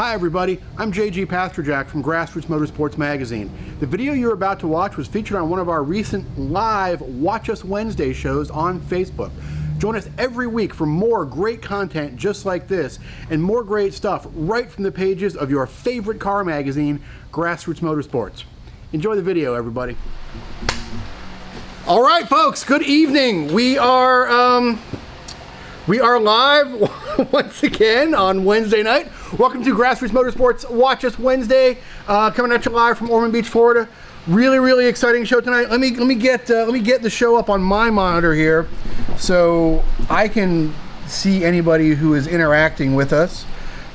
Hi everybody, I'm JG Pasterjack from Grassroots Motorsports magazine. The video you're about to watch was featured on one of our recent live Watch Us Wednesday shows on Facebook. Join us every week for more great content just like this and more great stuff right from the pages of your favorite car magazine, Grassroots Motorsports. Enjoy the video, everybody. All right, folks, good evening. We are live once again on Wednesday night. Welcome to Grassroots Motorsports Watch Us Wednesday, coming at you live from Ormond Beach, Florida. Really exciting show tonight. Let me get the show up on my monitor here, so I can see anybody who is interacting with us.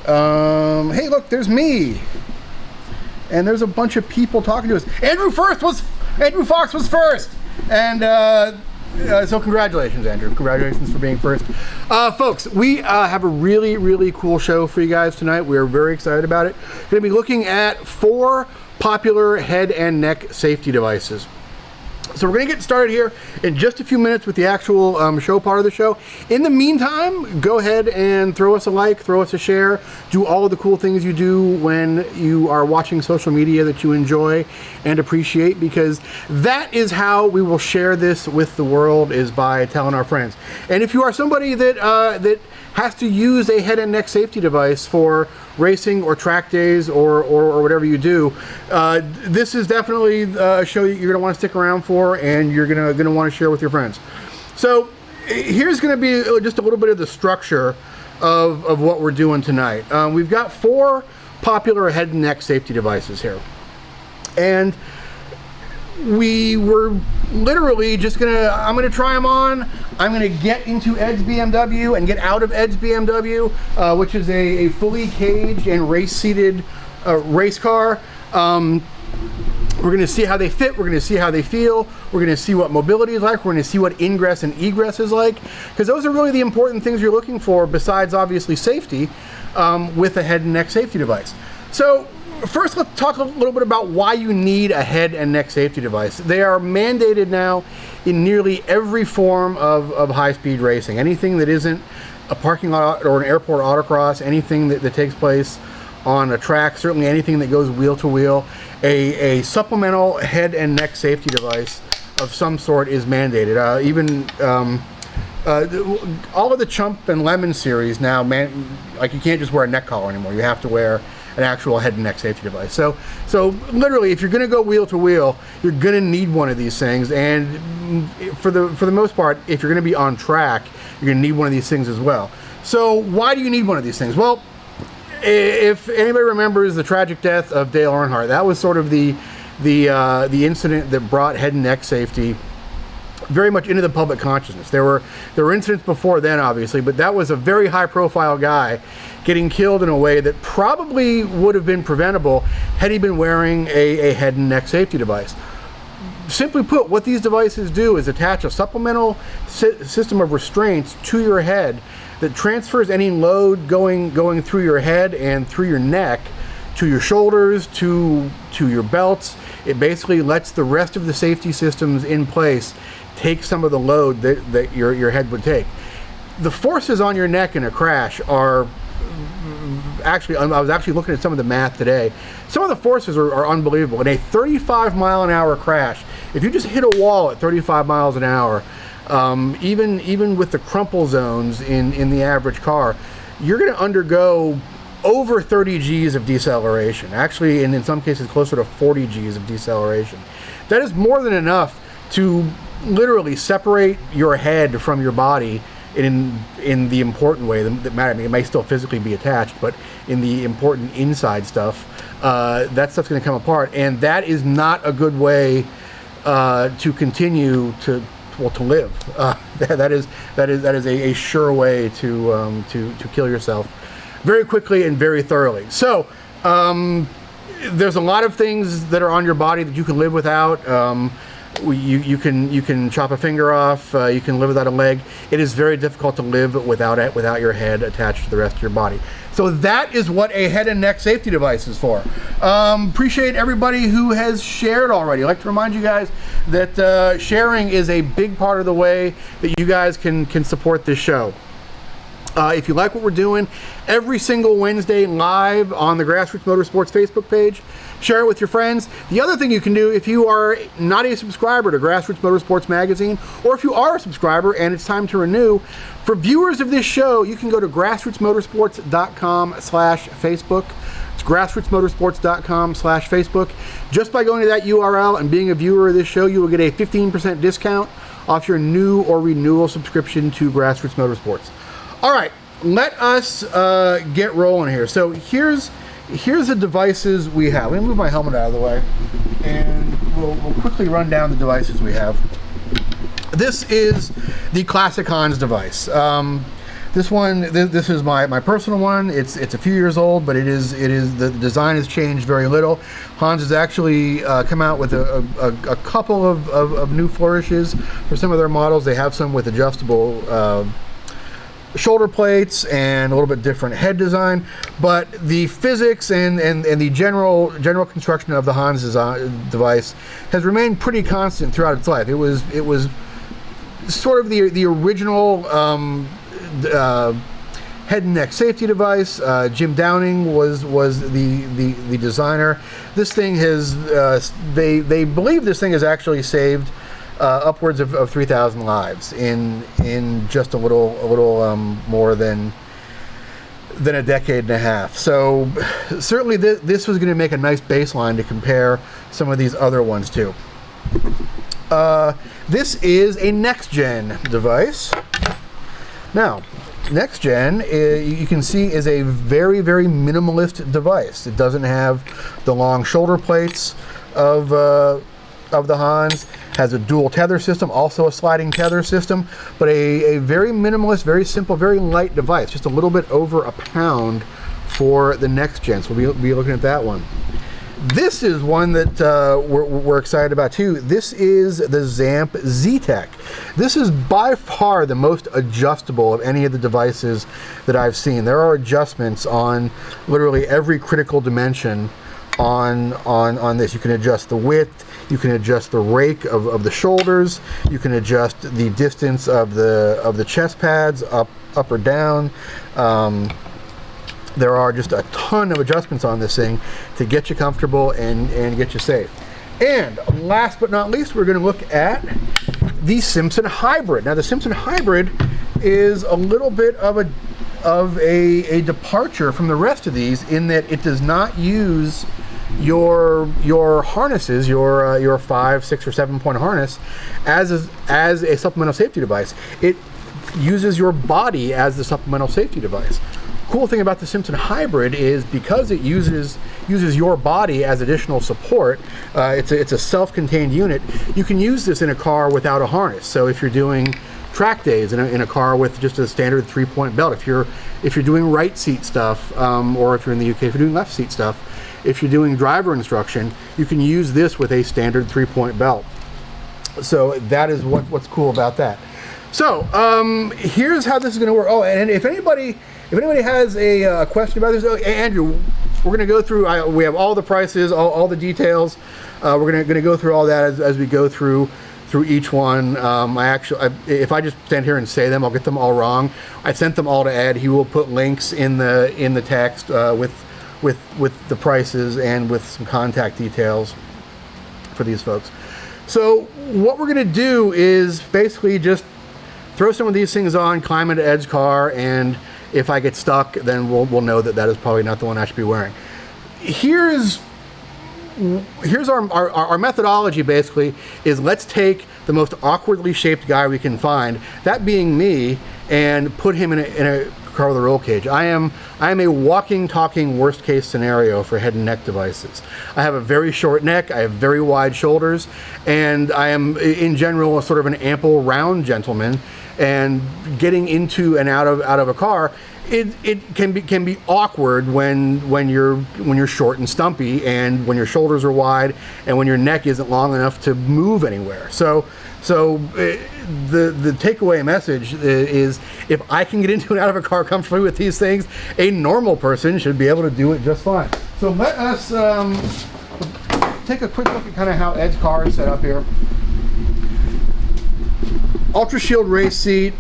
Hey, look, there's me, and there's a bunch of people talking to us. Andrew Fox was first, and so congratulations, Andrew. Congratulations for being first. Folks, we have a really cool show for you guys tonight. We're very excited about it. We're going to be looking at 4 popular head and neck safety devices. So we're going to get started here in just a few minutes with the actual show part of the show. In the meantime, go ahead and throw us a like, throw us a share, do all of the cool things you do when you are watching social media that you enjoy and appreciate, because that is how we will share this with the world, is by telling our friends. And if you are somebody that that has to use a head and neck safety device for racing or track days or whatever you do, this is definitely a show that you're going to want to stick around for, and you're going to want to share with your friends. So here's going to be just a little bit of the structure of what we're doing tonight. We've got 4 popular head and neck safety devices here, and we were literally just I'm gonna try them on. I'm gonna get into Ed's BMW and get out of Ed's BMW, which is a fully caged and race-seated race car. We're gonna see how they fit, we're gonna see how they feel, we're gonna see what mobility is like, we're gonna see what ingress and egress is like, because those are really the important things you're looking for, besides obviously safety, with a head and neck safety device. So first, let's talk a little bit about why you need a head and neck safety device. They are mandated now in nearly every form of high-speed racing. Anything that isn't a parking lot or an airport autocross, anything that takes place on a track, certainly anything that goes wheel to wheel, a supplemental head and neck safety device of some sort is mandated. All of the Chump and Lemon series now, like, you can't just wear a neck collar anymore. You have to wear an actual head and neck safety device. So literally, if you're going to go wheel to wheel, you're going to need one of these things. And for the most part, if you're going to be on track, you're going to need one of these things as well. So why do you need one of these things? Well, if anybody remembers the tragic death of Dale Earnhardt, that was sort of the incident that brought head and neck safety very much into the public consciousness. There were incidents before then, obviously, but that was a very high-profile guy getting killed in a way that probably would have been preventable had he been wearing a head and neck safety device. Simply put, what these devices do is attach a supplemental system of restraints to your head that transfers any load going through your head and through your neck to your shoulders, to your belts. It basically lets the rest of the safety systems in place take some of the load that your head would take. The forces on your neck in a crash are actually, I was actually looking at some of the math today. Some of the forces are unbelievable. In a 35-mile-an-hour crash, if you just hit a wall at 35 miles an hour, even with the crumple zones in the average car, you're going to undergo over 30 G's of deceleration. Actually, in some cases, closer to 40 G's of deceleration. That is more than enough to literally separate your head from your body in the important way that matters. I mean, it may still physically be attached, but in the important inside stuff, that stuff's going to come apart, and that is not a good way to continue to live. That is a sure way to kill yourself very quickly and very thoroughly. So there's a lot of things that are on your body that you can live without. You can chop a finger off. You can live without a leg. It is very difficult to live without your head attached to the rest of your body. So that is what a head and neck safety device is for. Appreciate everybody who has shared already. I'd like to remind you guys that sharing is a big part of the way that you guys can support this show. If you like what we're doing, every single Wednesday live on the Grassroots Motorsports Facebook page, share it with your friends. The other thing you can do, if you are not a subscriber to Grassroots Motorsports Magazine, or if you are a subscriber and it's time to renew, for viewers of this show, you can go to grassrootsmotorsports.com/Facebook. It's grassrootsmotorsports.com/Facebook. Just by going to that URL and being a viewer of this show, you will get a 15% discount off your new or renewal subscription to Grassroots Motorsports. All right, let us get rolling here. So here's the devices we have. Let me move my helmet out of the way, and we'll quickly run down the devices we have. This is the classic Hans device. This is my personal one. It's a few years old, but the design has changed very little. Hans has actually come out with a couple of new flourishes for some of their models. They have some with adjustable shoulder plates and a little bit different head design, but the physics and the general construction of the Hans device has remained pretty constant throughout its life. It was sort of the original head and neck safety device. Jim Downing was the designer. This thing has they believe this thing has actually saved upwards of 3,000 lives in just a little more than a decade and a half. So certainly this was going to make a nice baseline to compare some of these other ones to. This is a NecksGen device. Now, NecksGen, you can see, is a very, very minimalist device. It doesn't have the long shoulder plates of the Hans. Has a dual tether system, also a sliding tether system, but a very minimalist, very simple, very light device. Just a little bit over a pound for the NecksGen. So we'll be looking at that one. This is one that we're excited about too. This is the Zamp Z-Tech. This is by far the most adjustable of any of the devices that I've seen. There are adjustments on literally every critical dimension on this. You can adjust the width, you can adjust the rake of the shoulders, you can adjust the distance of the chest pads up or down. There are just a ton of adjustments on this thing to get you comfortable and get you safe. And last but not least, we're going to look at the Simpson Hybrid. Now, the Simpson Hybrid is a little bit of a departure from the rest of these in that it does not use your harnesses, your 5, 6, or 7 point harness as a supplemental safety device. It uses your body as the supplemental safety device. Cool thing about the Simpson Hybrid is because it uses your body as additional support, it's a self-contained unit. You can use this in a car without a harness. So if you're doing track days in a car with just a standard 3-point belt, if you're doing right seat stuff, or if you're in the UK, if you're doing left seat stuff, if you're doing driver instruction, you can use this with a standard 3-point belt. So that is what's cool about that. So here's how this is going to work. Oh, and if anybody has a question about this, Andrew, we're going to go through. We have all the prices, all the details. We're going to go through all that as we go through each one. If I just stand here and say them, I'll get them all wrong. I sent them all to Ed. He will put links in the text with the prices and with some contact details for these folks. So what we're going to do is basically just throw some of these things on, climb into Ed's car, and if I get stuck, then we'll know that is probably not the one I should be wearing. Here's our methodology. Basically, is let's take the most awkwardly shaped guy we can find, that being me, and put him in a car with a roll cage. I am a walking, talking worst case scenario for head and neck devices. I have a very short neck, I have very wide shoulders, and I am in general a sort of an ample, round gentleman. And getting into and out of a car, it can be awkward when you're short and stumpy, and when your shoulders are wide, and when your neck isn't long enough to move anywhere. So the takeaway message is, if I can get into and out of a car comfortably with these things, a normal person should be able to do it just fine. So let us take a quick look at kind of how Ed's car is set up here. Ultra Shield race seat,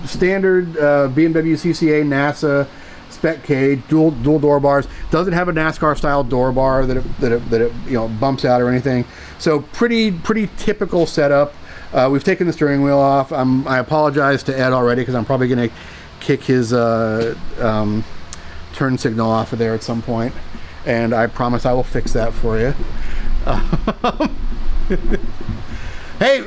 standard BMW CCA NASA spec cage, dual door bars. Doesn't have a NASCAR style door bar that it bumps out or anything. So pretty typical setup. We've taken the steering wheel off. I apologize to Ed already because I'm probably going to kick his turn signal off of there at some point, and I promise I will fix that for you. Hey,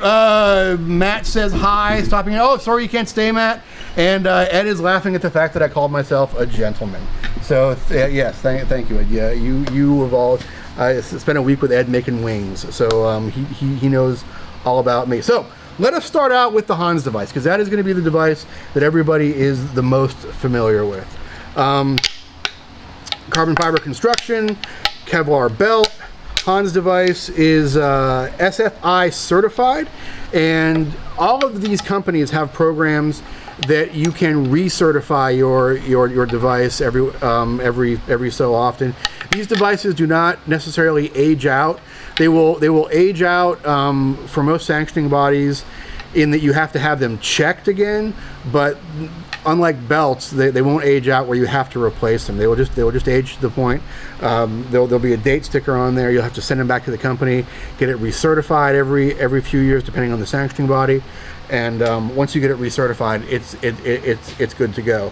Matt says hi, stopping in. Oh, sorry you can't stay, Matt. And Ed is laughing at the fact that I called myself a gentleman. So yes, thank you, Ed. Yeah, you have all. I spent a week with Ed making wings, so he knows all about me. So let us start out with the Hans device, because that is going to be the device that everybody is the most familiar with. Carbon fiber construction, Kevlar belt. Hans device is SFI certified, and all of these companies have programs that you can recertify your device every so often. These devices do not necessarily age out. They will age out for most sanctioning bodies, in that you have to have them checked again, but unlike belts, they won't age out where you have to replace them. They will just age to the point. There'll be a date sticker on there. You'll have to send them back to the company, get it recertified every few years, depending on the sanctioning body. And once you get it recertified, it's good to go.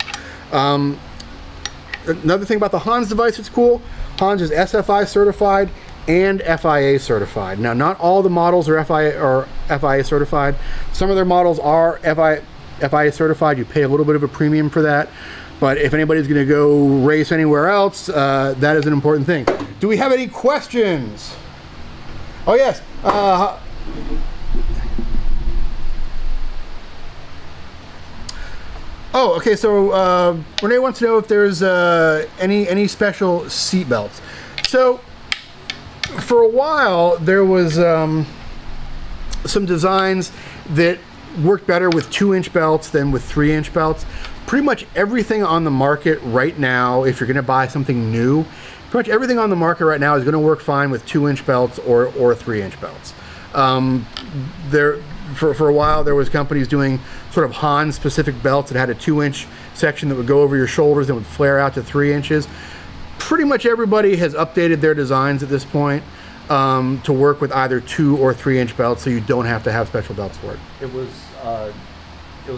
Another thing about the Hans device that's cool: Hans is SFI certified and FIA certified. Now, not all the models are FIA certified. Some of their models are FIA certified. You pay a little bit of a premium for that, but if anybody's going to go race anywhere else, that is an important thing. Do we have any questions? Oh yes. Oh, okay. So Renee wants to know if there's any special seat belts. So for a while there was some designs that worked better with 2-inch belts than with 3-inch belts. Pretty much everything on the market right now, if you're going to buy something new, pretty much everything on the market right now is going to work fine with 2-inch belts or 3-inch belts. For a while there was companies doing sort of Hans specific belts that had a 2-inch section that would go over your shoulders and would flare out to 3 inches. Pretty much everybody has updated their designs at this point to work with either 2 or 3-inch belts, so you don't have to have special belts for it. It was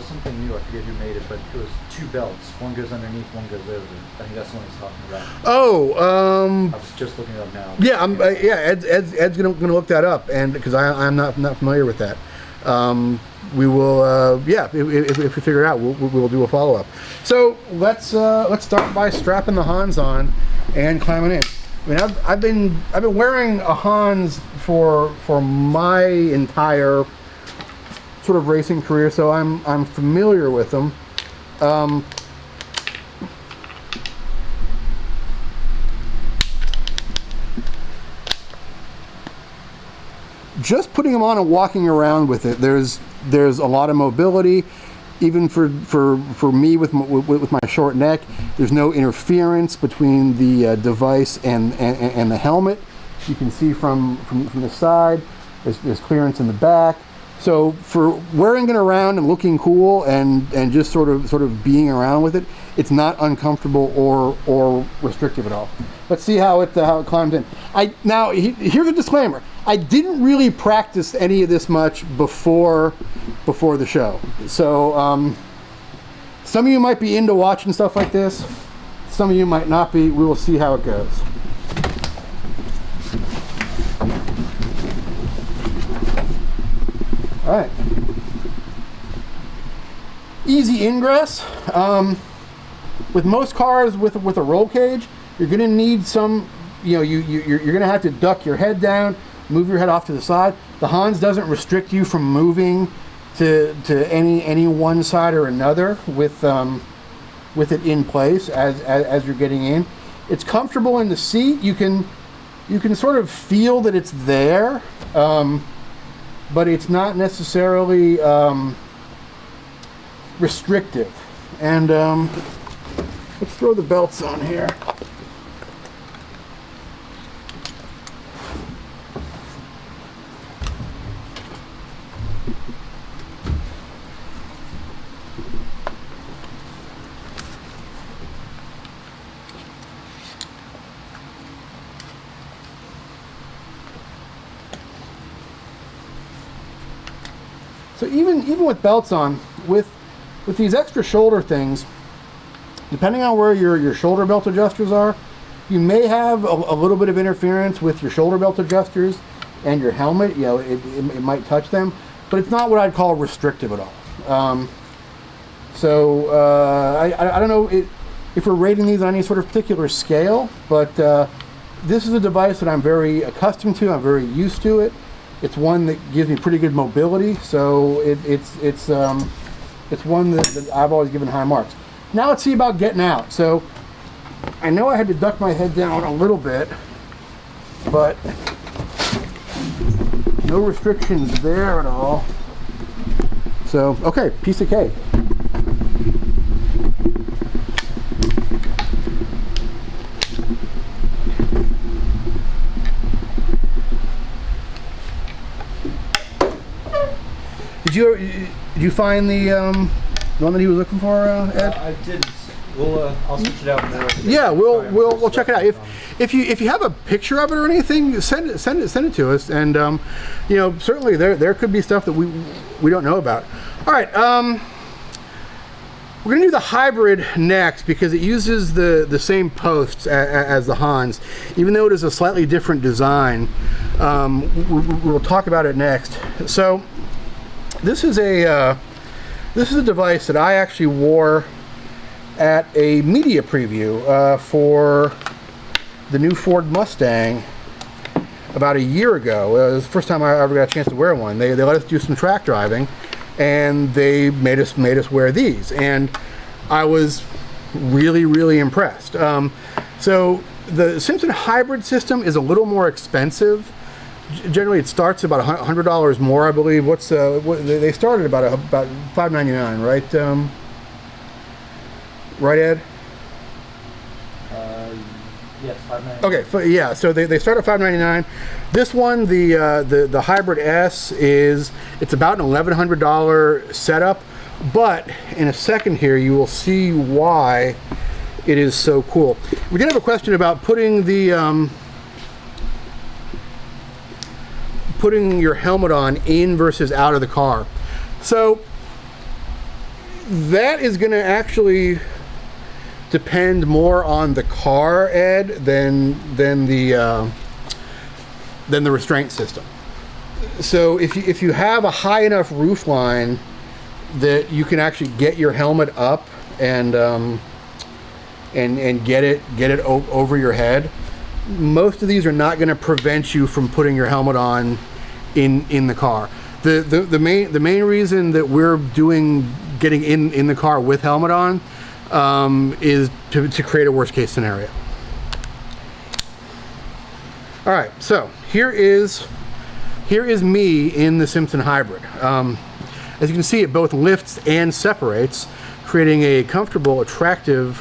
something new. I forget who made it, but it was 2 belts. One goes underneath, one goes over. I think that's the one he's talking about. Oh, I was just looking it up now. Yeah, Ed's gonna look that up, and because I'm not familiar with that. We will, if we figure it out, we'll do a follow up. So let's start by strapping the Hans on and climbing in. I mean, I've been wearing a Hans for my entire sort of racing career, so I'm familiar with them. Just putting them on and walking around with it, there's a lot of mobility. Even for me with my short neck, there's no interference between the device and the helmet. You can see from the side, there's clearance in the back. So for wearing it around and looking cool and just sort of being around with it, it's not uncomfortable or restrictive at all. Let's see how it climbs in. Now here's a disclaimer. I didn't really practice any of this much before the show. So some of you might be into watching stuff like this. Some of you might not be. We will see how it goes. All right. Easy ingress. With most cars with a roll cage, you're going to need some. You're going to have to duck your head down, move your head off to the side. The Hans doesn't restrict you from moving to any one side or another with it in place as you're getting in. It's comfortable in the seat. You can sort of feel that it's there, but it's not necessarily restrictive. And let's throw the belts on here. So even with belts on, with these extra shoulder things, depending on where your shoulder belt adjusters are, you may have a little bit of interference with your shoulder belt adjusters and your helmet. You know, it might touch them, but it's not what I'd call restrictive at all. I don't know if we're rating these on any sort of particular scale, but this is a device that I'm very accustomed to. I'm very used to it. It's one that gives me pretty good mobility, so it's one that I've always given high marks. Now let's see about getting out. So I know I had to duck my head down a little bit, but no restrictions there at all. So, okay, piece of cake. Did you find the one that he was looking for, Ed? I didn't. I'll switch it out more. Yeah, we'll check it out. If you have a picture of it or anything, send it to us. And you know, certainly there could be stuff that we don't know about. All right, we're gonna do the hybrid next because it uses the same posts as the Hans, even though it is a slightly different design. We'll talk about it next. So this is a device that I actually wore at a media preview for the new Ford Mustang about a year ago. It was the first time I ever got a chance to wear one. They let us do some track driving, and they made us wear these, and I was really impressed. So the Simpson Hybrid system is a little more expensive. Generally, it starts about $100 more, I believe. What they started about $599, right? Right, Ed? Yes, $599. Okay, yeah. So they start at $599. This one, the Hybrid S, it's about an $1,100 setup. But in a second here, you will see why it is so cool. We did have a question about putting your helmet on in versus out of the car. So that is going to actually depend more on the car, Ed, than the restraint system. So if you have a high enough roof line that you can actually get your helmet up and get it over your head, most of these are not going to prevent you from putting your helmet on in the car. The main reason that we're getting in the car with helmet on is to create a worst case scenario. All right, so here is me in the Simpson Hybrid. As you can see, it both lifts and separates, creating a comfortable, attractive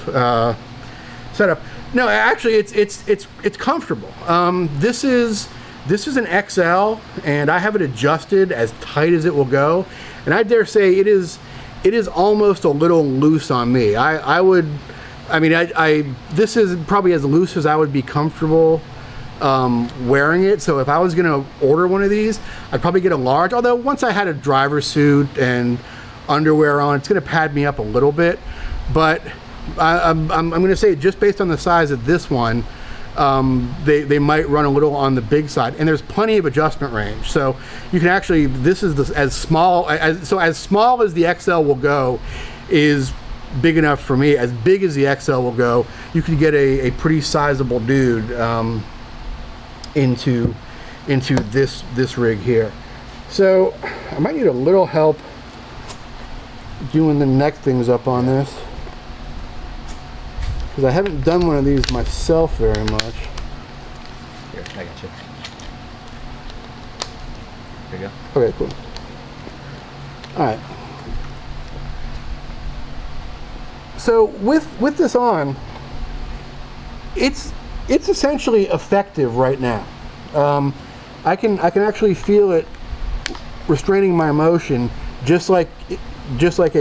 setup. No, actually, it's comfortable. This is an XL, and I have it adjusted as tight as it will go, and I dare say it is almost a little loose on me. This is probably as loose as I would be comfortable wearing it. So if I was gonna order one of these, I'd probably get a large, although once I had a driver's suit and underwear on, it's gonna pad me up a little bit. But I'm gonna say, just based on the size of this one, they might run a little on the big side, and there's plenty of adjustment range. So you can actually, this is as small as the XL will go is big enough for me. As big as the XL will go, you can get a pretty sizable dude into this rig here. So I might need a little help doing the neck things up on this, because I haven't done one of these myself very much. Here, I got you. There you go. Okay, cool. All right. So with this on, it's essentially effective right now. I can actually feel it restraining my motion, just like a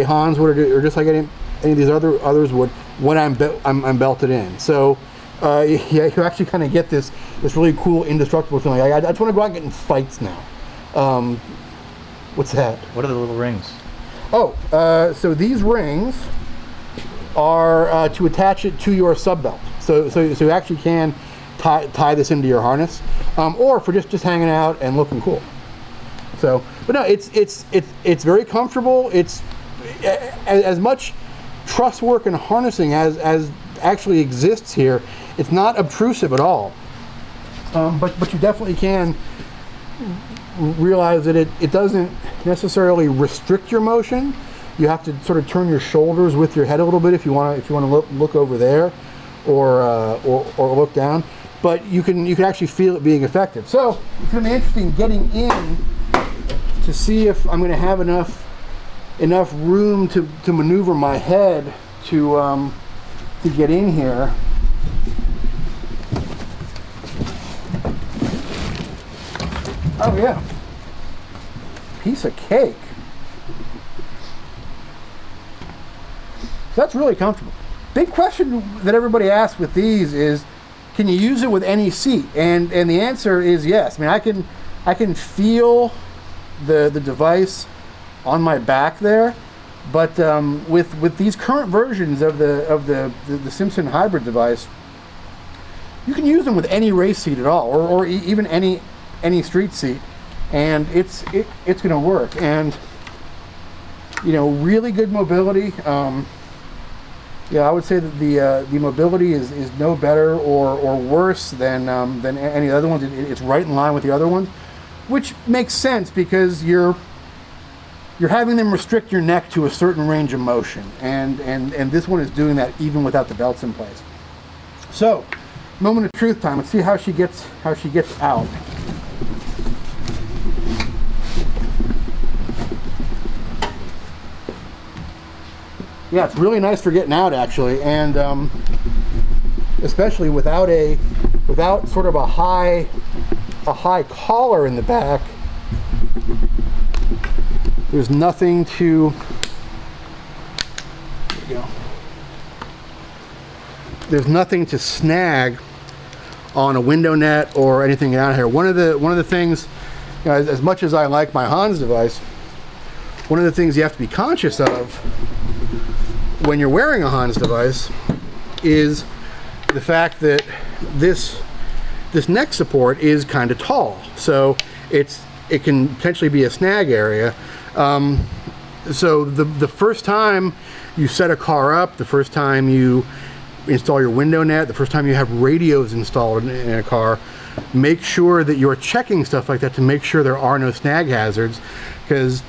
Hans would, or just like any of these others would, when I'm belted in. So yeah, you actually kind of get this really cool indestructible feeling. I just want to go out and get in fights now. What's that? What are the little rings? Oh, so these rings are to attach it to your sub belt. So you actually can tie this into your harness, or for just hanging out and looking cool. So, but no, it's very comfortable. It's as much truss work and harnessing as actually exists here. It's not obtrusive at all. But you definitely can realize that it doesn't necessarily restrict your motion. You have to sort of turn your shoulders with your head a little bit if you want to look over there, or look down. But you can actually feel it being effective. So it's going to be interesting getting in to see if I'm going to have enough room to maneuver my head to get in here. Oh yeah, piece of cake. So that's really comfortable. Big question that everybody asks with these is, can you use it with any seat? And the answer is yes. I mean, I can feel the device on my back there, but with these current versions of the Simpson Hybrid device, you can use them with any race seat at all, or even any street seat, and it's going to work. And really good mobility. Yeah, I would say that the mobility is no better or worse than any other ones. It's right in line with the other ones, which makes sense because you're having them restrict your neck to a certain range of motion, and this one is doing that even without the belts in place. So, moment of truth time. Let's see how she gets out. Yeah, it's really nice for getting out actually, and especially without sort of a high collar in the back. There's nothing to, there's nothing to snag on a window net or anything out here. One of the things, as much as I like my Hans device, one of the things you have to be conscious of when you're wearing a Hans device is the fact that this neck support is kind of tall, so it can potentially be a snag area. So the first time you set a car up, the first time you install your window net, the first time you have radios installed in a car, make sure that you're checking stuff like that to make sure there are no snag hazards, because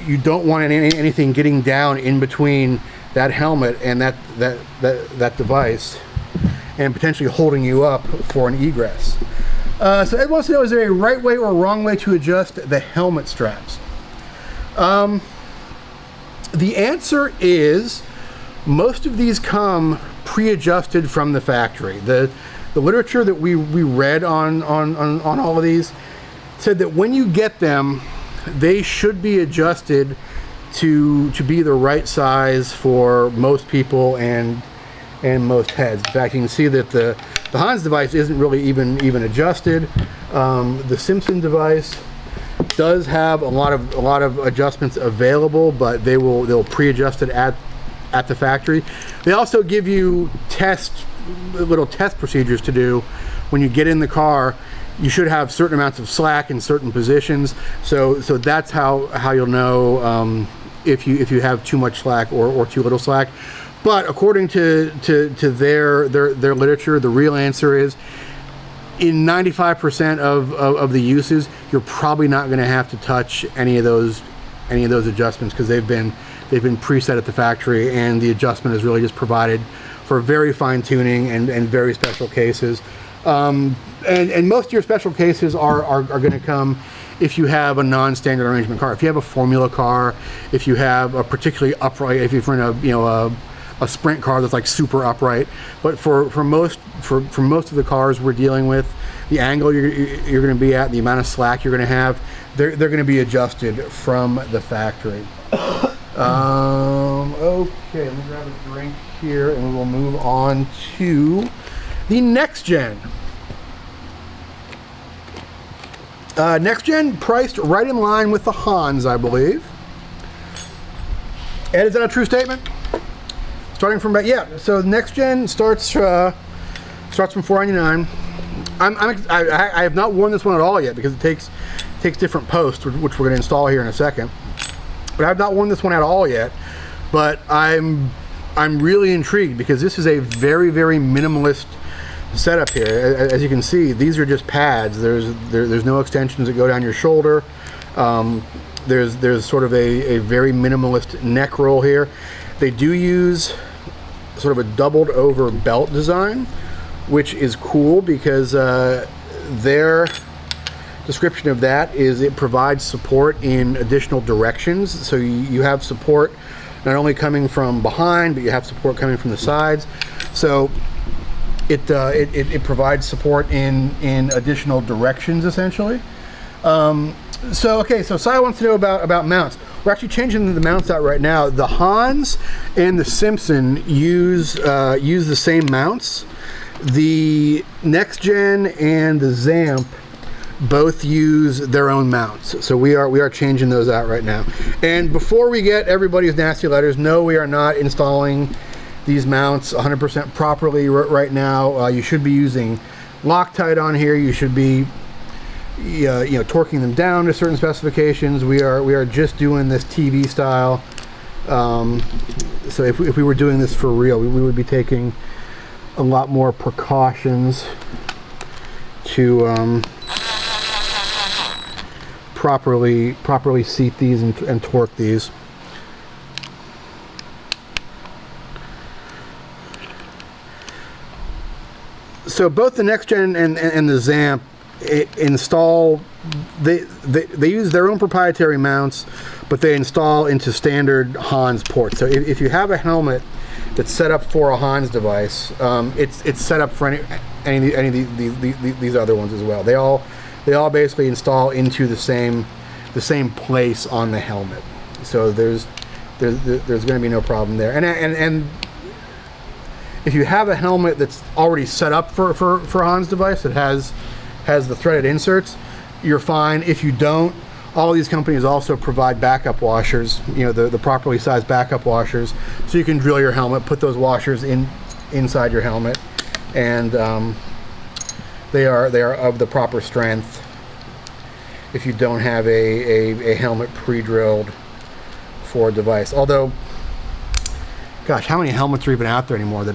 you don't want anything getting down in between that helmet and that device and potentially holding you up for an egress. So Ed wants to know, is there a right way or a wrong way to adjust the helmet straps? The answer is most of these come pre-adjusted from the factory. The literature that we read on all of these said that when you get them, they should be adjusted to be the right size for most people and most heads. In fact, you can see that the Hans device isn't really even adjusted. The Simpson device does have a lot of adjustments available, but they'll pre-adjust it at the factory. They also give you little test procedures to do when you get in the car. You should have certain amounts of slack in certain positions, so that's how you'll know if you have too much slack or too little slack. But according to their literature, the real answer is, in 95% of the uses, you're probably not going to have to touch any of those adjustments, because they've been preset at the factory, and the adjustment is really just provided for very fine tuning and very special cases. And most of your special cases are going to come if you have a non-standard arrangement car. If you have a formula car, if you have a particularly upright, if you're in a sprint car that's like super upright. But for most of the cars we're dealing with, the angle you're going to be at, the amount of slack you're going to have, they're going to be adjusted from the factory. Okay, let me grab a drink here and we will move on to the NecksGen. NecksGen priced right in line with the Hans, I believe. Ed, is that a true statement? Starting from about, yeah. So NecksGen starts from $499. I have not worn this one at all yet because it takes different posts, which we're going to install here in a second. But I've not worn this one at all yet. But I'm really intrigued because this is a very, very minimalist setup here. As you can see, these are just pads. There's no extensions that go down your shoulder. There's sort of a very minimalist neck roll here. They do use sort of a doubled over belt design, which is cool because their description of that is it provides support in additional directions. So you have support not only coming from behind, but you have support coming from the sides. So it provides support in additional directions, essentially. So Cy wants to know about mounts. We're actually changing the mounts out right now. The Hans and the Simpson use the same mounts. The NecksGen and the Zamp both use their own mounts. So we are changing those out right now. And before we get everybody's nasty letters, no, we are not installing these mounts 100% properly right now. You should be using Loctite on here. You should be torquing them down to certain specifications. We are just doing this TV style. So if we were doing this for real, we would be taking a lot more precautions to properly seat these and torque these. So both the NecksGen and the Zamp install, they use their own proprietary mounts, but they install into standard Hans ports. So if you have a helmet that's set up for a Hans device, it's set up for any of these other ones as well. They all basically install into the same place on the helmet. So there's going to be no problem there. And if you have a helmet that's already set up for a Hans device that has the threaded inserts, you're fine. If you don't, all these companies also provide backup washers, the properly sized backup washers, so you can drill your helmet, put those washers inside your helmet, and they are of the proper strength if you don't have a helmet pre-drilled for a device. Although, gosh, how many helmets are even out there anymore that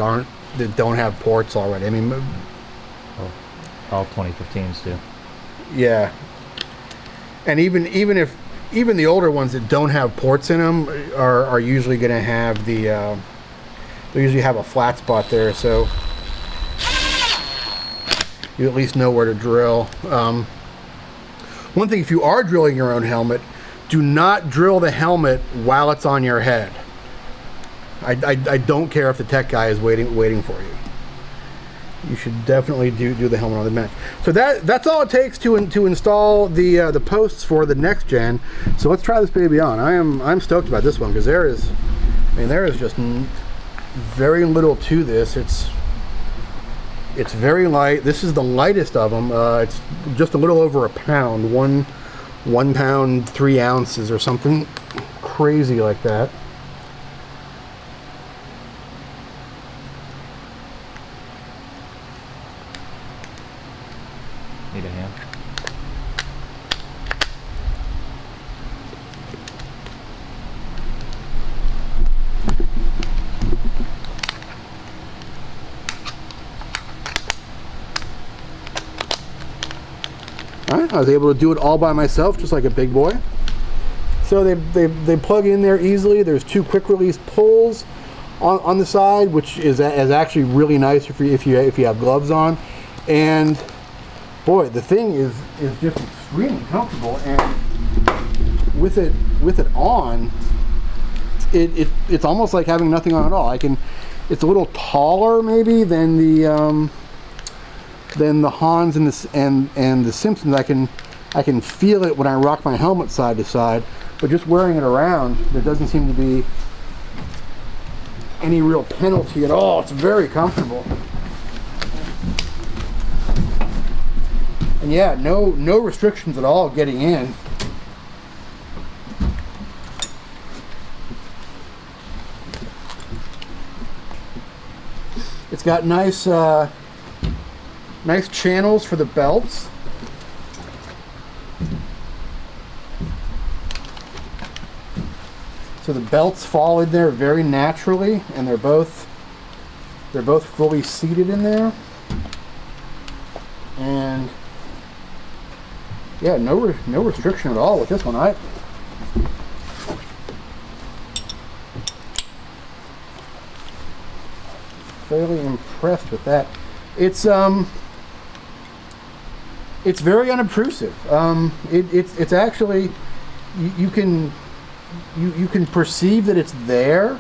don't have ports already? I mean, all 2015s do. Yeah, and even the older ones that don't have ports in them are usually going to have they usually have a flat spot there, so you at least know where to drill. One thing, if you are drilling your own helmet, do not drill the helmet while it's on your head. I don't care if the tech guy is waiting for you. You should definitely do the helmet on the bench. So that's all it takes to install the posts for the NecksGen. So let's try this baby on. I'm stoked about this one because there is just very little to this. It's very light. This is the lightest of them. It's just a little over a pound, one pound 3 ounces or something crazy like that. Need a hand? Alright, I was able to do it all by myself, just like a big boy. So they plug in there easily. There's 2 quick release pulls on the side, which is actually really nice if you have gloves on. And boy, the thing is just extremely comfortable, and with it on, it's almost like having nothing on at all. It's a little taller maybe than the Hans and the Simpsons. I can feel it when I rock my helmet side to side, but just wearing it around, there doesn't seem to be any real penalty at all. It's very comfortable. And yeah, no restrictions at all getting in. It's got nice nice channels for the belts. So the belts fall in there very naturally, and they're both fully seated in there. And yeah, no restriction at all with this one. Fairly impressed with that. It's very unobtrusive. It's actually you can perceive that it's there,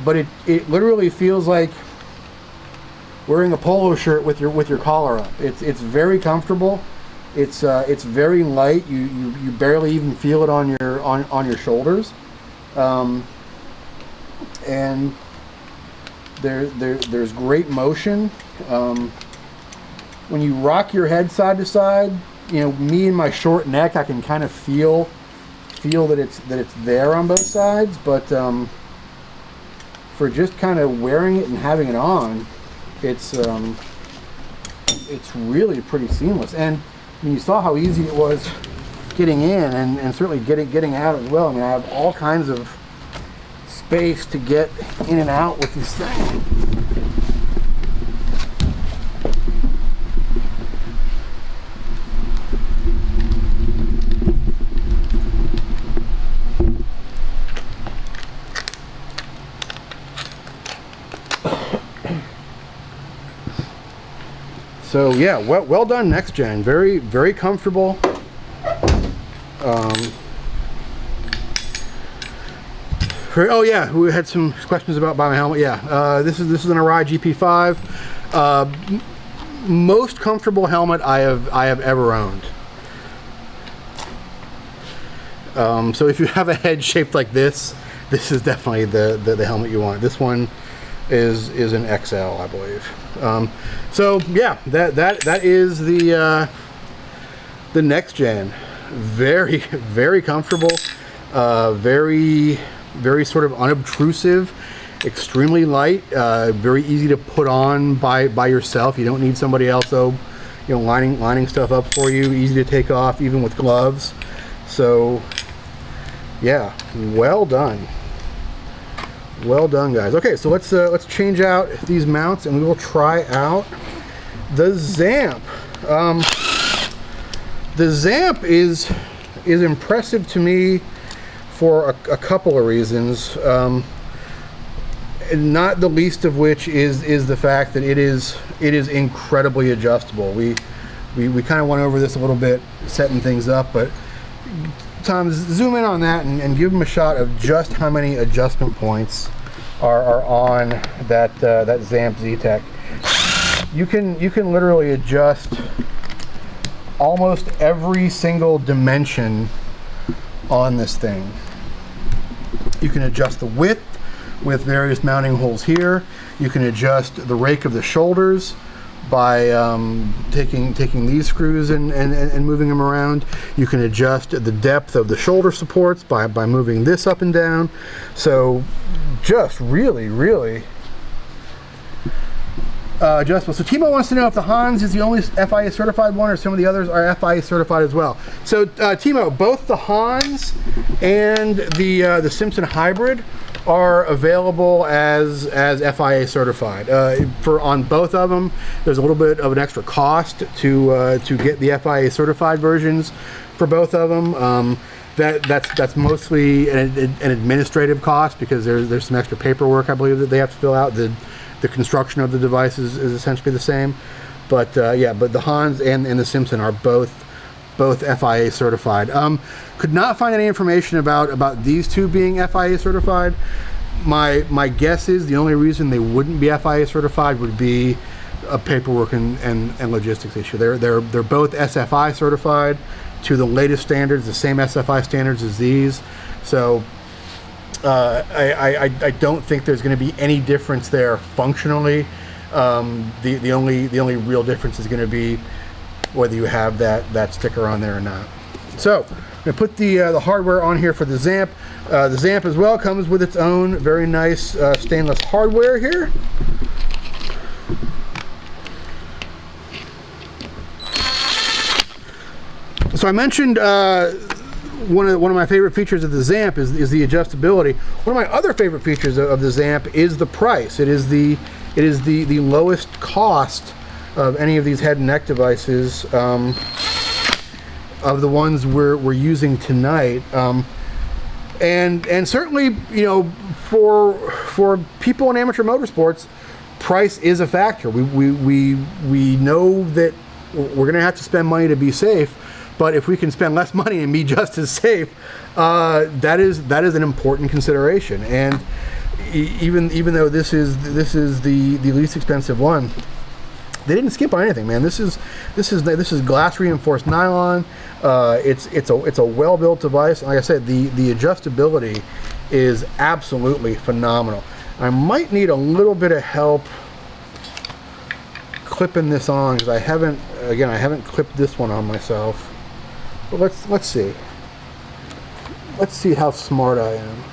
but it literally feels like wearing a polo shirt with your collar up. It's very comfortable. It's very light. You barely even feel it on your shoulders, and there's great motion. When you rock your head side to side, you know, me and my short neck, I can kind of feel that it's there on both sides. But for just kind of wearing it and having it on, it's really pretty seamless. And I mean, you saw how easy it was getting in, and certainly getting out as well. I mean, I have all kinds of space to get in and out with this thing. So yeah, well done, NecksGen. Very, very comfortable. Oh yeah, we had some questions about my helmet. Yeah, this is an Arai GP5. Most comfortable helmet I have ever owned. So if you have a head shaped like this is definitely the helmet you want. This one is an XL, I believe. So yeah, that is the NecksGen. Very, very comfortable. Very sort of unobtrusive, extremely light, very easy to put on by yourself. You don't need somebody else, though, you know, lining stuff up for you. Easy to take off, even with gloves. So yeah, well done. Well done, guys. Okay, so let's change out these mounts, and we will try out the Zamp. The Zamp is impressive to me for a couple of reasons, not the least of which is the fact that it is incredibly adjustable. We kind of went over this a little bit, setting things up, but Tom, zoom in on that and give them a shot of just how many adjustment points are on that Zamp Z-Tech. You can literally adjust almost every single dimension on this thing. You can adjust the width with various mounting holes here. You can adjust the rake of the shoulders by taking these screws and moving them around. You can adjust the depth of the shoulder supports by moving this up and down. So just really adjustable. So Timo wants to know if the Hans is the only FIA certified one, or some of the others are FIA certified as well. So Timo, both the Hans and the Simpson Hybrid are available as FIA certified. On both of them, there's a little bit of an extra cost to get the FIA certified versions for both of them. That's mostly an administrative cost, because there's some extra paperwork, I believe, that they have to fill out. The construction of the device is essentially the same, but yeah, but the Hans and the Simpson are both FIA certified. Could not find any information about these two being FIA certified. My guess is the only reason they wouldn't be FIA certified would be a paperwork and logistics issue. They're both SFI certified to the latest standards, the same SFI standards as these. So I don't think there's going to be any difference there functionally. The only real difference is going to be whether you have that sticker on there or not. So I'm going to put the hardware on here for the Zamp. The Zamp as well comes with its own very nice stainless hardware here. So I mentioned one of my favorite features of the Zamp is the adjustability. One of my other favorite features of the Zamp is the price. It is the lowest cost of any of these head and neck devices of the ones we're using tonight. And certainly, you know, for people in amateur motorsports, price is a factor. We know that we're going to have to spend money to be safe, but if we can spend less money and be just as safe, that is an important consideration. And even though this is the least expensive one, they didn't skip on anything, man. This is glass reinforced nylon. It's a well-built device. Like I said, the adjustability is absolutely phenomenal. I might need a little bit of help clipping this on because I haven't clipped this one on myself. But let's see. Let's see how smart I am.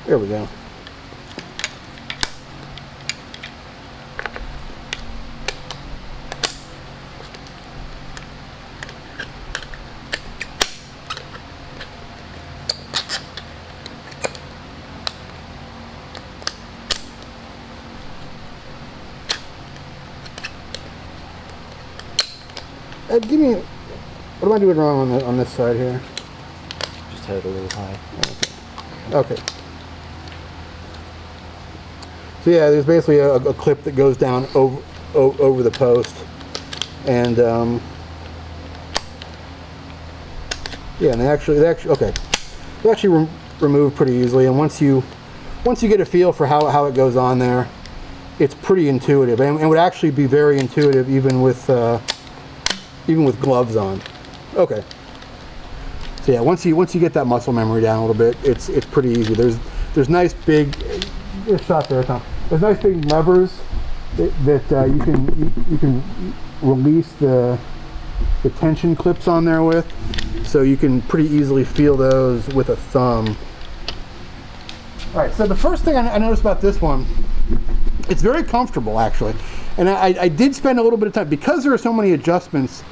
There we go. Give me, what am I doing wrong on this side here? Just had it a little high. Okay. So yeah, there's basically a clip that goes down over the post, and yeah, and they actually remove pretty easily. And once you get a feel for how it goes on there, it's pretty intuitive, and would actually be very intuitive even with gloves on. Okay. So yeah, once you get that muscle memory down a little bit, it's pretty easy. There's nice big, there's a shot there, Tom. There's nice big levers that you can release the tension clips on there with, so you can pretty easily feel those with a thumb. All right. So the first thing I noticed about this one, it's very comfortable actually, and I did spend a little bit of time because there are so many adjustments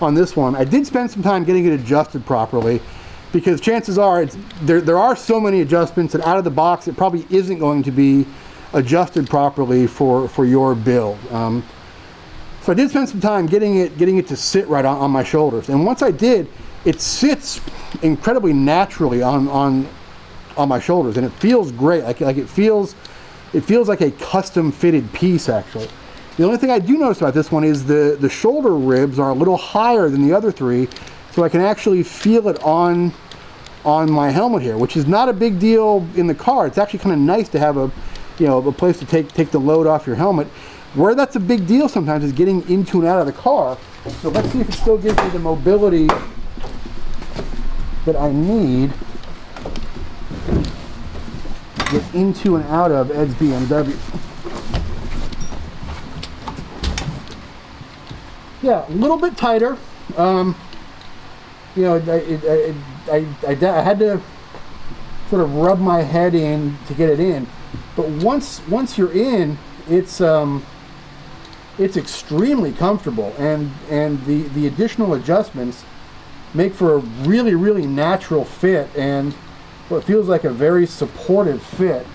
on this one. I did spend some time getting it adjusted properly, because chances are there are so many adjustments that out of the box it probably isn't going to be adjusted properly for your build. So I did spend some time getting it to sit right on my shoulders, and once I did, it sits incredibly naturally on my shoulders, and it feels great. Like it feels like a custom fitted piece actually. The only thing I do notice about this one is the shoulder ribs are a little higher than the other three, so I can actually feel it on my helmet here, which is not a big deal in the car. It's actually kind of nice to have a place to take the load off your helmet. Where that's a big deal sometimes is getting into and out of the car. So let's see if it still gives me the mobility that I need to get into and out of Ed's BMW. Yeah, a little bit tighter. I had to sort of rub my head in to get it in, but once you're in, it's extremely comfortable, and the additional adjustments make for a really natural fit, and what feels like a very supportive fit.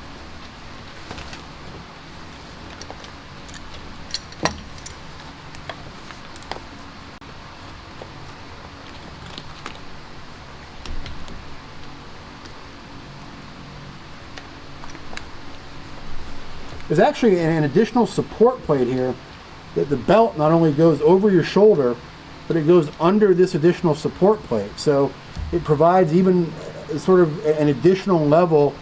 There's actually an additional support plate here that the belt not only goes over your shoulder, but it goes under this additional support plate. So it provides even sort of an additional level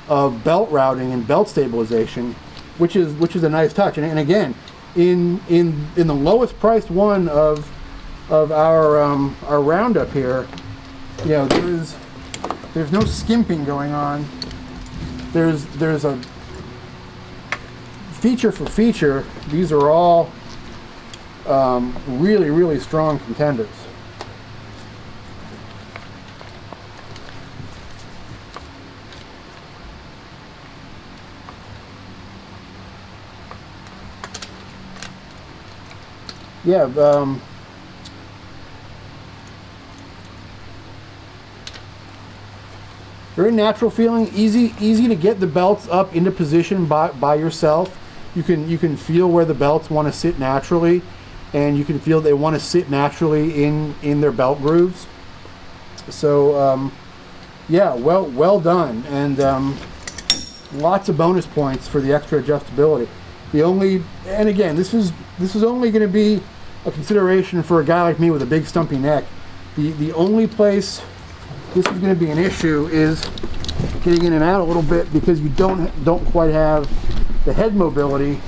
of belt routing and belt stabilization, which is a nice touch. And again, in the lowest priced one of our roundup here, you know, there's no skimping going on. There's a feature for feature. These are all really strong contenders. Yeah, very natural feeling, easy to get the belts up into position by yourself. You can feel where the belts want to sit naturally, and you can feel they want to sit naturally in their belt grooves. So yeah, well done, and lots of bonus points for the extra adjustability. And again, this is only going to be a consideration for a guy like me with a big stumpy neck. The only place this is going to be an issue is getting in and out a little bit, because you don't quite have the head mobility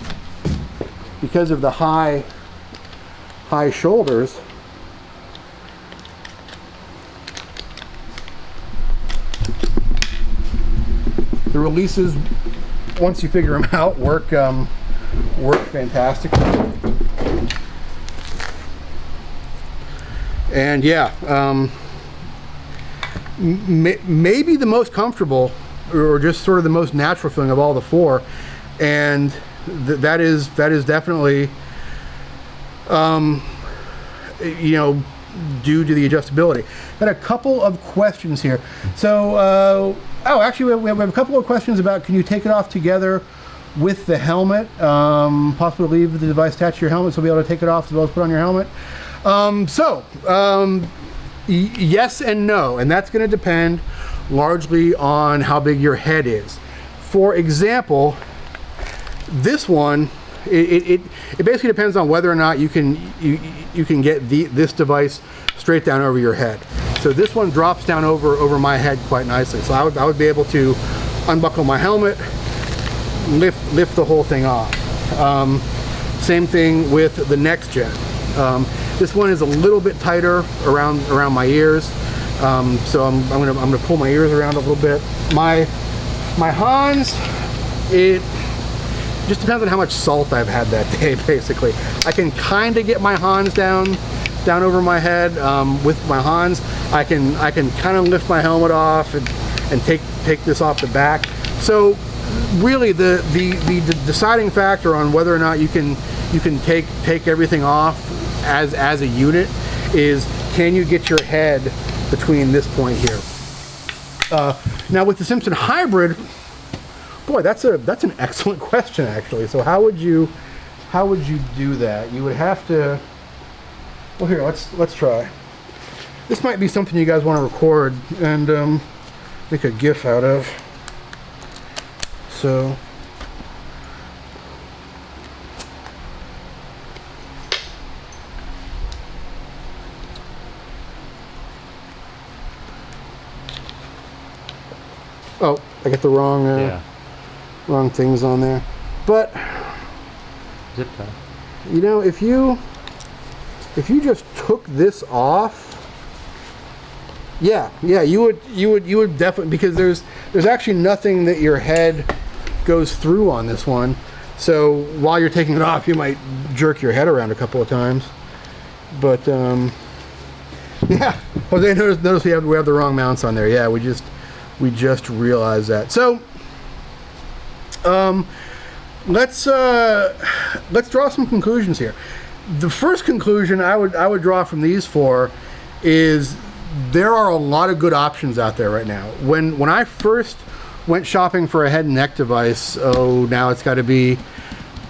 because of the high shoulders. The releases, once you figure them out, work fantastically. And yeah, maybe the most comfortable, or just sort of the most natural feeling of all the four, and that is definitely you know, due to the adjustability. Got a couple of questions here. So actually we have a couple of questions about, can you take it off together with the helmet, possibly leave the device attached to your helmet so you'll be able to take it off as well as put on your helmet. Yes and no, and that's going to depend largely on how big your head is. For example, this one, it basically depends on whether or not you can get this device straight down over your head. So this one drops down over my head quite nicely. So I would be able to unbuckle my helmet, lift the whole thing off. Same thing with the NecksGen. This one is a little bit tighter around my ears, so I'm gonna pull my ears around a little bit. My Hans, it just depends on how much salt I've had that day. Basically, I can kind of get my Hans down over my head. With my Hans, I can kind of lift my helmet off and take this off the back. So really, the deciding factor on whether or not you can take everything off as a unit is, can you get your head between this point here? Now with the Simpson Hybrid, boy, that's an excellent question actually. So how would you do that? You would have to, well, here, let's try. This might be something you guys want to record and make a GIF out of. So oh, I got the wrong things on there. But zip tie. You know, if you just took this off, yeah, you would definitely, because there's actually nothing that your head goes through on this one. So while you're taking it off, you might jerk your head around a couple of times. But yeah, Jose, notice we have the wrong mounts on there. Yeah, we just realized that. So let's draw some conclusions here. The first conclusion I would draw from these four is there are a lot of good options out there right now. When I first went shopping for a head and neck device, now it's got to be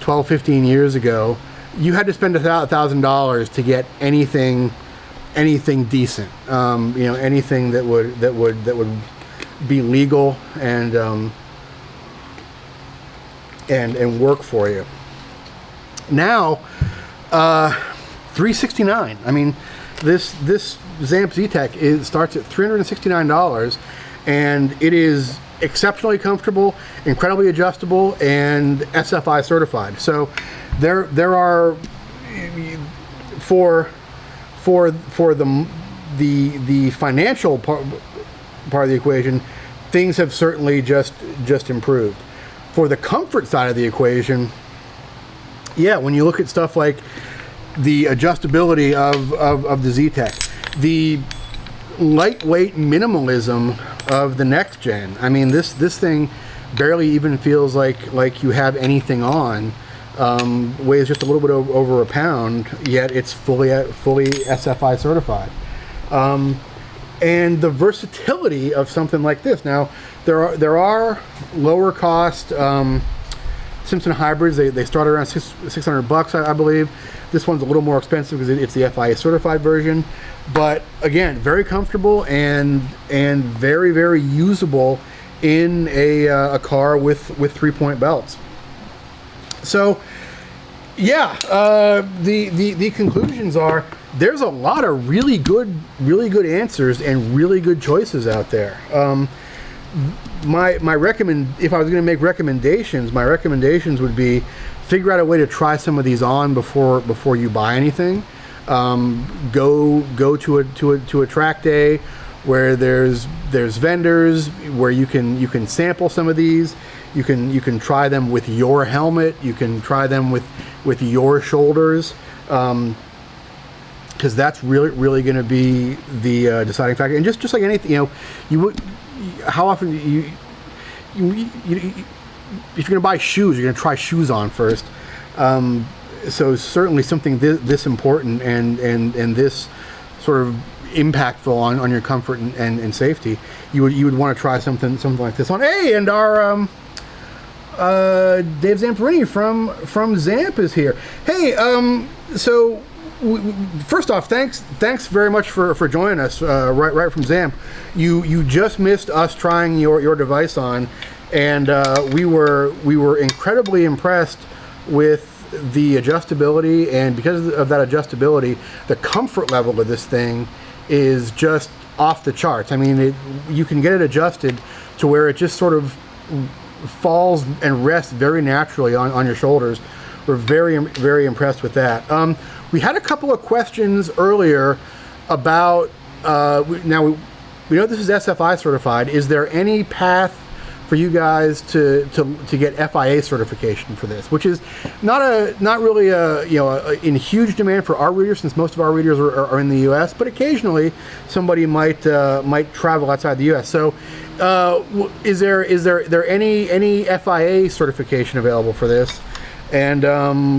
12, 15 years ago, you had to spend $1,000 to get anything decent. You know, anything that would be legal and work for you. Now, $369. I mean, this Zamp Z-Tech starts at $369, and it is exceptionally comfortable, incredibly adjustable, and SFI certified. So there are for the financial part of the equation, things have certainly just improved. For the comfort side of the equation, yeah, when you look at stuff like the adjustability of the Z-Tech, the lightweight minimalism of the NecksGen. I mean, this thing barely even feels like you have anything on. Weighs just a little bit over a pound, yet it's fully SFI certified. And the versatility of something like this. Now, there are lower cost Simpson Hybrids. They start around $600, I believe. This one's a little more expensive because it's the FIA certified version. But again, very comfortable and very, very usable in a car with 3-point belts. So yeah, the conclusions are there's a lot of really good answers and really good choices out there. If I was going to make recommendations, my recommendations would be figure out a way to try some of these on before you buy anything. Go to a track day where there's vendors where you can sample some of these. You can try them with your helmet. You can try them with your shoulders, because that's really going to be the deciding factor. And just like anything, how often if you're going to buy shoes, you're going to try shoes on first. So certainly something this important and this sort of impactful on your comfort and safety, you would want to try something like this on. Hey, and our Dave Zamperini from Zamp is here. Hey, so first off, thanks very much for joining us right from Zamp. You just missed us trying your device on, and we were incredibly impressed with the adjustability, and because of that adjustability, the comfort level of this thing is just off the charts. I mean, you can get it adjusted to where it just sort of falls and rests very naturally on your shoulders. We're very impressed with that. We had a couple of questions earlier about now we know this is SFI certified. Is there any path for you guys to get FIA certification for this, which is not really in huge demand for our readers, since most of our readers are in the U.S., but occasionally somebody might travel outside the U.S. So is there any FIA certification available for this? And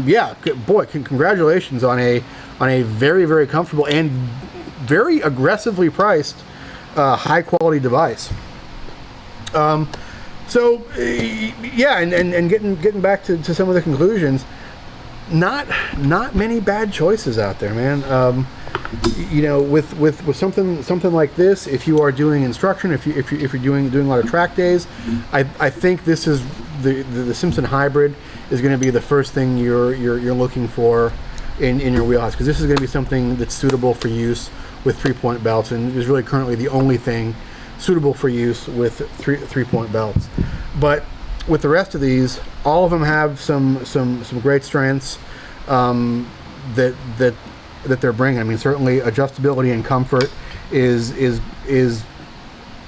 yeah, boy, congratulations on a very, very comfortable and very aggressively priced high quality device. So yeah, and getting back to some of the conclusions, not many bad choices out there, man. With something like this, if you are doing instruction, if you're doing a lot of track days, I think this is the Simpson Hybrid is going to be the first thing you're looking for in your wheelhouse, because this is going to be something that's suitable for use with 3-point belts, and is really currently the only thing suitable for use with 3-point belts. But with the rest of these, all of them have some great strengths that they're bringing. I mean, certainly adjustability and comfort is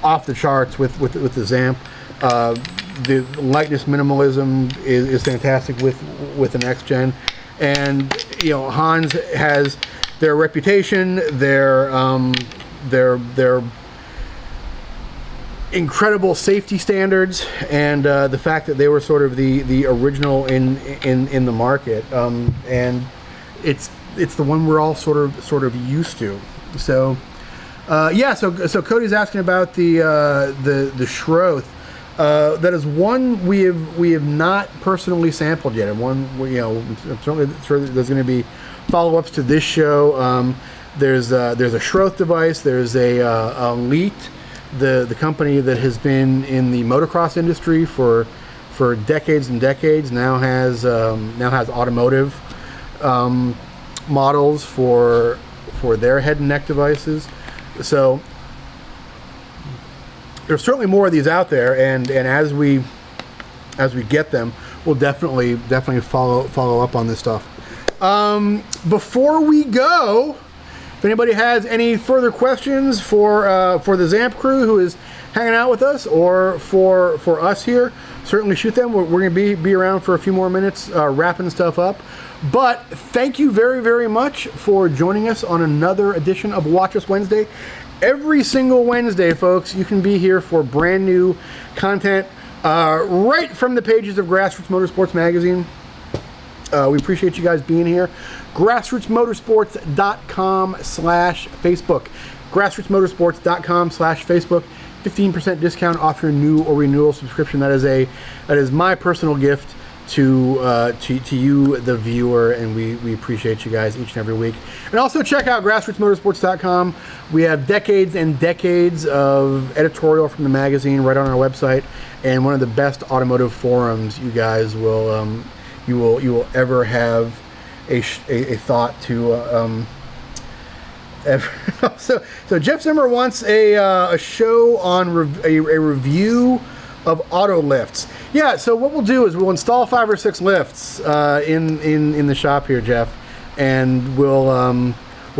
off the charts with the Zamp. The lightness minimalism is fantastic with the NecksGen, and Hans has their reputation, their incredible safety standards, and the fact that they were sort of the original in the market, and it's the one we're all sort of used to. So yeah, so Cody's asking about the Schroth. That is one we have not personally sampled yet, and one I'm certainly sure there's going to be follow-ups to this show. There's a Schroth device. There's a Elite, the company that has been in the motocross industry for decades and decades, now has automotive models for their head and neck devices. So there's certainly more of these out there, and as we get them, we'll definitely follow up on this stuff. Before we go, if anybody has any further questions for the Zamp crew who is hanging out with us, or for us here, certainly shoot them. We're going to be around for a few more minutes wrapping stuff up. But thank you very, very much for joining us on another edition of Watch Us Wednesday. Every single Wednesday, folks, you can be here for brand new content right from the pages of Grassroots Motorsports magazine. We appreciate you guys being here. Grassrootsmotorsports.com/Facebook. Grassrootsmotorsports.com/Facebook. 15% discount off your new or renewal subscription. That is my personal gift to you, the viewer, and we appreciate you guys each and every week. And also check out grassrootsmotorsports.com. We have decades and decades of editorial from the magazine right on our website, and one of the best automotive forums you guys will you will ever have a thought to ever. So Jeff Zimmer wants a show on a review of auto lifts. Yeah, so what we'll do is we'll install 5 or 6 lifts in the shop here, Jeff, and we'll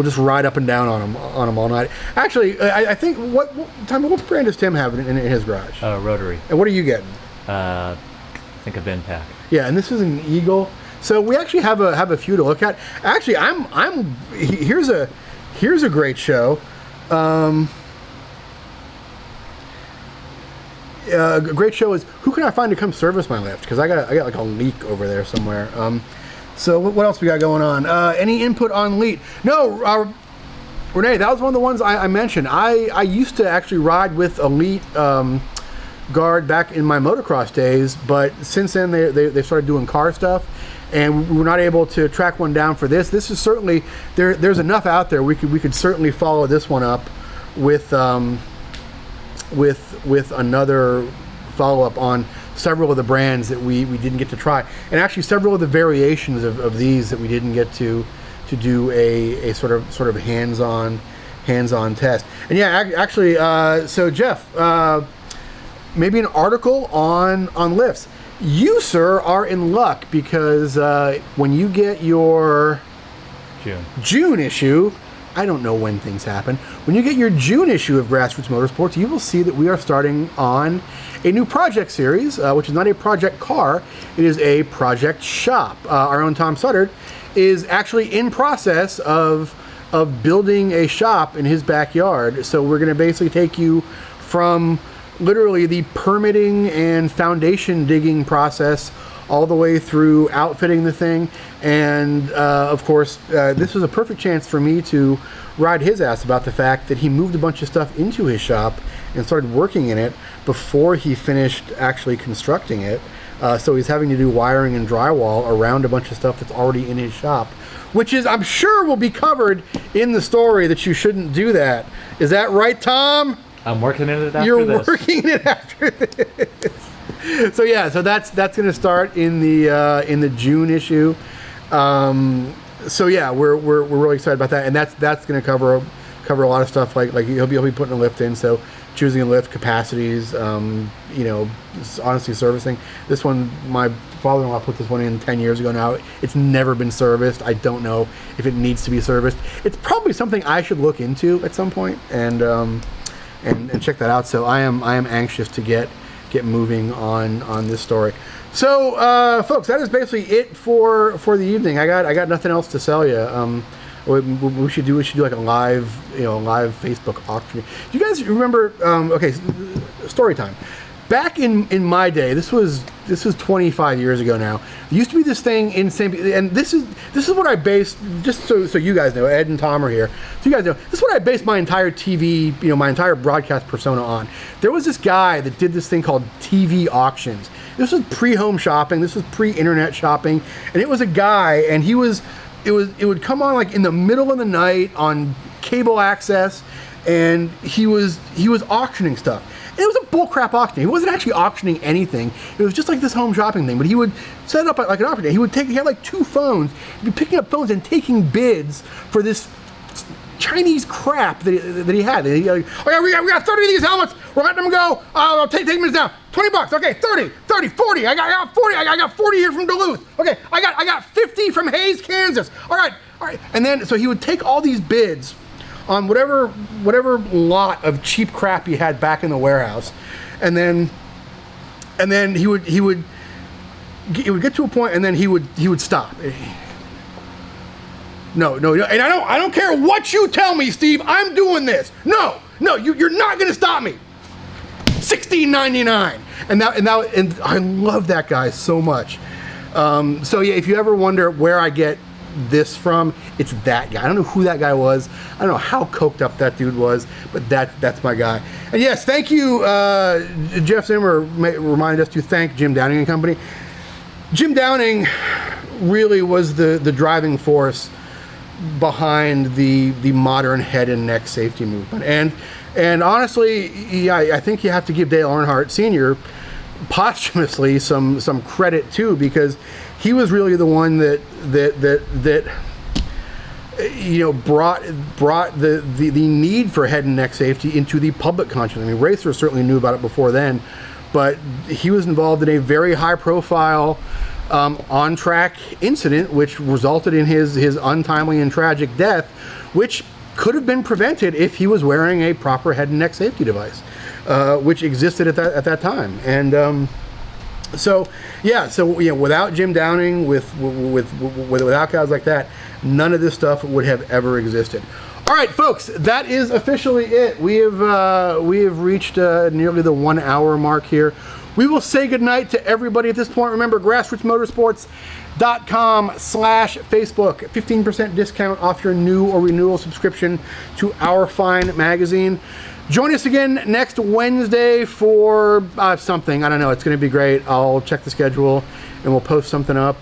just ride up and down on them all night. Actually, I think what brand does Tim have in his garage? Rotary. And what are you getting? I think a Venpac. Yeah, and this is an Eagle. So we actually have a few to look at. Actually, here's a great show. A great show is who can I find to come service my lift, because I got like a leak over there somewhere. So what else we got going on? Any input on leak? No, Renee, that was one of the ones I mentioned. I used to actually ride with Elite Guard back in my motocross days, but since then they started doing car stuff, and we were not able to track one down for this. This is certainly there's enough out there. We could certainly follow this one up with another follow-up on several of the brands that we didn't get to try, and actually several of the variations of these that we didn't get to do a sort of hands-on test. And yeah, actually, so Jeff, maybe an article on lifts. You, sir, are in luck, because when you get your June issue, I don't know when things happen. When you get your June issue of Grassroots Motorsports, you will see that we are starting on a new project series, which is not a project car, it is a project shop. Our own Tom Suttard is actually in process of building a shop in his backyard. So we're going to basically take you from literally the permitting and foundation digging process all the way through outfitting the thing. And of course, this was a perfect chance for me to ride his ass about the fact that he moved a bunch of stuff into his shop and started working in it before he finished actually constructing it. So he's having to do wiring and drywall around a bunch of stuff that's already in his shop, which is, I'm sure, will be covered in the story that you shouldn't do that. Is that right, Tom? I'm working in it after You're this. working in it after this. So yeah, so that's going to start in the June issue. So yeah, we're really excited about that, and that's going to cover a lot of stuff like he'll be putting a lift in. So choosing a lift, capacities, honestly servicing. This one, my father-in-law put this one in 10 years ago now. It's never been serviced. I don't know if it needs to be serviced. It's probably something I should look into at some point and check that out. So I am anxious to get moving on this story. So folks, that is basically it for the evening. I got nothing else to sell you. We should do like a live Facebook auction. Do you guys remember? Okay, story time. Back in my day, this was 25 years ago now. There used to be this thing in St. And this is what I based, just so you guys know, Ed and Tom are here, so you guys know, this is what I based my entire TV, my entire broadcast persona on. There was this guy that did this thing called TV auctions. This was pre-home shopping, this was pre-internet shopping, and it was a guy, and it would come on like in the middle of the night on cable access, and he was auctioning stuff. It was a bullcrap auction. He wasn't actually auctioning anything. It was just like this home shopping thing. But he would set it up like an auction. He had like 2 phones. He'd be picking up phones and taking bids for this Chinese crap that he had. And he like, oh yeah, we got 30 of these helmets. we're letting them go. Take minutes down. $20. Okay, 30, 40. I got 40. I got 40 here from Duluth. Okay, I got 50 from Hayes, Kansas. All right. And then so he would take all these bids on whatever lot of cheap crap he had back in the warehouse, and then he would get to a point, and then he would stop. No, and I don't care what you tell me, Steve. I'm doing this. No, you're not gonna stop me. $16.99, and I love that guy so much. So yeah, if you ever wonder where I get this from, it's that guy. I don't know who that guy was. I don't know how coked up that dude was, but that's my guy. And yes, thank you, Jeff Zimmer reminded us to thank Jim Downing and Company. Jim Downing really was the driving force behind the modern head and neck safety movement. And honestly, yeah, I think you have to give Dale Earnhardt Sr. posthumously some credit too, because he was really the one that brought the need for head and neck safety into the public consciousness. I mean, racers certainly knew about it before then, but he was involved in a very high profile on-track incident which resulted in his untimely and tragic death, which could have been prevented if he was wearing a proper head and neck safety device, which existed at that time. And so without Jim Downing, without guys like that, none of this stuff would have ever existed. All right, folks, that is officially it. We have reached nearly the 1 hour mark here. We will say goodnight to everybody at this point. Remember, grassrootsmotorsports.com/Facebook. 15% discount off your new or renewal subscription to our fine magazine. Join us again next Wednesday for something. I don't know. It's going to be great. I'll check the schedule and we'll post something up.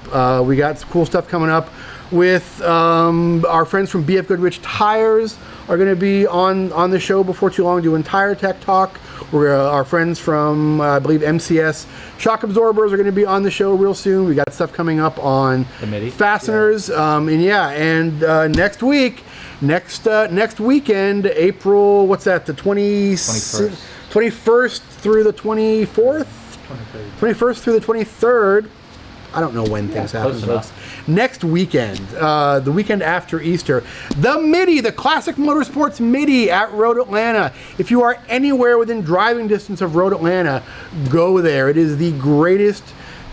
We got some cool stuff coming up with our friends from BF Goodrich Tires are going to be on the show before too long doing Tire Tech Talk. Our friends from, I believe, MCS Shock Absorbers are going to be on the show real soon. We got stuff coming up on the MIDI fasteners. Next weekend, April, what's that, the 21st through the 24th? 21st through the 23rd. I don't know when things happen, folks. Next weekend, the weekend after Easter, the MIDI, the Classic Motorsports MIDI at Road Atlanta. If you are anywhere within driving distance of Road Atlanta, go there. It is the greatest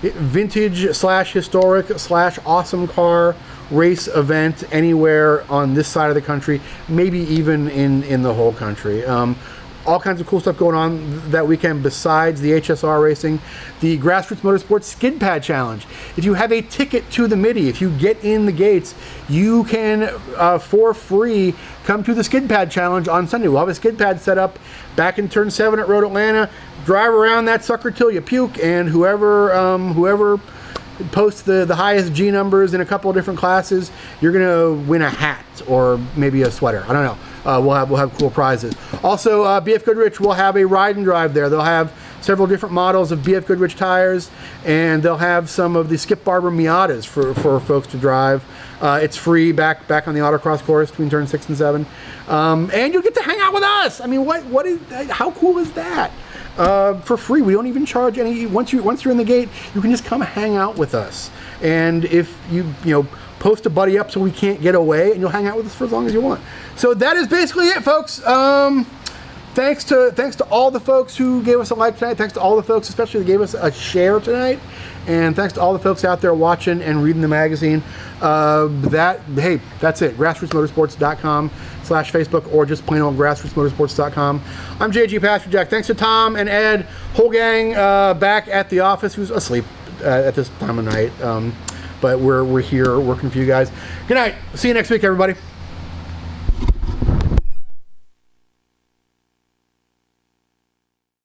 vintage/historic/awesome car race event anywhere on this side of the country, maybe even in the whole country. All kinds of cool stuff going on that weekend besides the HSR racing. The Grassroots Motorsports Skid Pad Challenge. If you have a ticket to the MIDI, if you get in the gates, you can, for free, come to the Skid Pad Challenge on Sunday. We'll have a skid pad set up back in Turn 7 at Road Atlanta. Drive around that sucker till you puke, and whoever posts the highest G numbers in a couple of different classes, you're gonna win a hat or maybe a sweater. I don't know. We'll have cool prizes. Also, BF Goodrich will have a ride and drive there. They'll have several different models of BF Goodrich tires, and they'll have some of the Skip Barber Miatas for folks to drive. It's free back on the autocross course between turn 6 and 7, and you'll get to hang out with us. I mean, how cool is that? For free. We don't even charge any. Once you're in the gate, you can just come hang out with us. And if you post a buddy up so we can't get away, and you'll hang out with us for as long as you want. So that is basically it, folks. Thanks to all the folks who gave us a like tonight. Thanks to all the folks, especially that gave us a share tonight. And thanks to all the folks out there watching and reading the magazine. That's it. grassrootsmotorsports.com/Facebook, or just plain old grassrootsmotorsports.com. I'm JG Pasterjack. Thanks to Tom and Ed, whole gang back at the office, who's asleep at this time of night. But we're here working for you guys. Good night. See you next week, everybody.